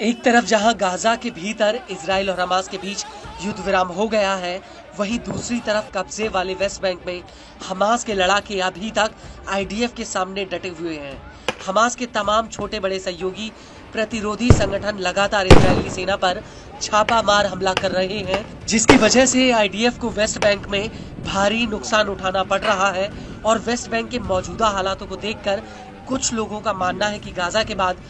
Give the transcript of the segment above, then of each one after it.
एक तरफ जहां गाजा के भीतर इजराइल और हमास के बीच युद्ध विराम हो गया है, वहीं दूसरी तरफ कब्जे वाले वेस्ट बैंक में हमास के लड़ाके अभी तक आईडीएफ के सामने डटे हुए हैं। हमास के तमाम छोटे बड़े सहयोगी प्रतिरोधी संगठन लगातार इजरायली सेना पर छापा मार हमला कर रहे हैं, जिसकी वजह से आईडीएफ को वेस्ट बैंक में भारी नुकसान उठाना पड़ रहा है। और वेस्ट बैंक के मौजूदा हालातों को देखकर कुछ लोगों का मानना है कि गाजा के बाद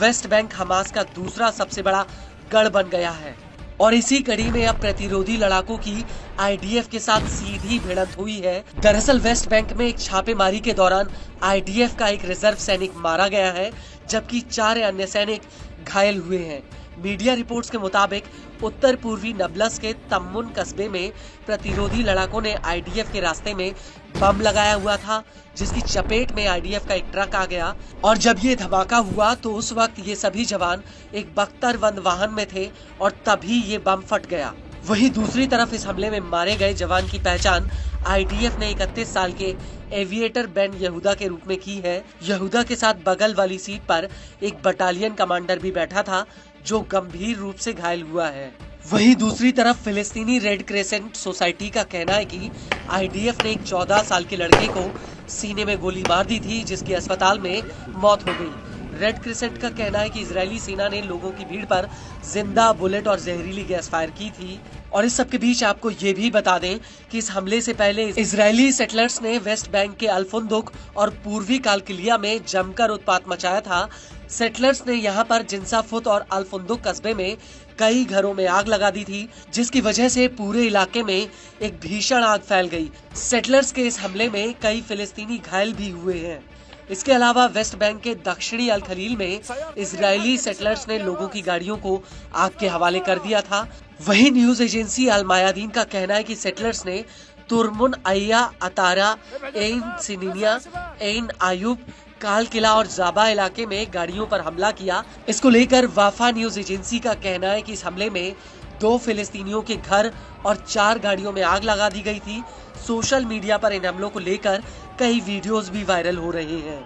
वेस्ट बैंक हमास का दूसरा सबसे बड़ा गढ़ बन गया है। और इसी कड़ी में अब प्रतिरोधी लड़ाकों की आईडीएफ के साथ सीधी भिड़ंत हुई है। दरअसल वेस्ट बैंक में एक छापेमारी के दौरान आईडीएफ का एक रिजर्व सैनिक मारा गया है, जबकि 4 अन्य सैनिक घायल हुए हैं। मीडिया रिपोर्ट्स के मुताबिक उत्तर पूर्वी नबलस के तम्मुन कस्बे में प्रतिरोधी लड़ाकों ने आईडीएफ के रास्ते में बम लगाया हुआ था, जिसकी चपेट में आईडीएफ का एक ट्रक आ गया। और जब ये धमाका हुआ तो उस वक्त ये सभी जवान एक बख्तरबंद वाहन में थे और तभी ये बम फट गया। वहीं दूसरी तरफ इस हमले में मारे गए जवान की पहचान आईडीएफ ने 31 साल के एविएटर बेन यहूदा के रूप में की है। यहूदा के साथ बगल वाली सीट पर एक बटालियन कमांडर भी बैठा था, जो गंभीर रूप से घायल हुआ है। वहीं दूसरी तरफ फिलिस्तीनी रेड क्रेसेंट सोसाइटी का कहना है कि आईडीएफ ने एक 14 साल के लड़के को सीने में गोली मार दी थी, जिसकी अस्पताल में मौत हो गई। रेड क्रेसेंट का कहना है कि इजरायली सेना ने लोगों की भीड़ पर जिंदा बुलेट और जहरीली गैस फायर की थी। और इस सब के बीच आपको ये भी बता दें कि इस हमले से पहले इजरायली सेटलर्स ने वेस्ट बैंक के अल्फुंदुक और पूर्वी कालकिलिया में जमकर उत्पात मचाया था। सेटलर्स ने यहाँ पर जिन्साफुत और अल्फुंदुक कस्बे में कई घरों में आग लगा दी थी, जिसकी वजह से पूरे इलाके में एक भीषण आग फैल गई। सेटलर्स के इस हमले में कई फिलिस्तीनी घायल भी हुए हैं। इसके अलावा वेस्ट बैंक के दक्षिणी अल खलील में इजरायली सेटलर्स ने लोगों की गाड़ियों को आग के हवाले कर दिया था। वहीं न्यूज एजेंसी अल मायादीन का कहना है कि सेटलर्स ने तुरमुन अय्या, अतारा, एन सिनिनिया, एन आयुब, काल किला और जाबा इलाके में गाड़ियों पर हमला किया। इसको लेकर वाफा न्यूज एजेंसी का कहना है कि इस हमले में 2 फिलिस्तीनियों के घर और 4 गाड़ियों में आग लगा दी गई थी। सोशल मीडिया पर इन हमलों को लेकर कई वीडियोस भी वायरल हो रहे हैं।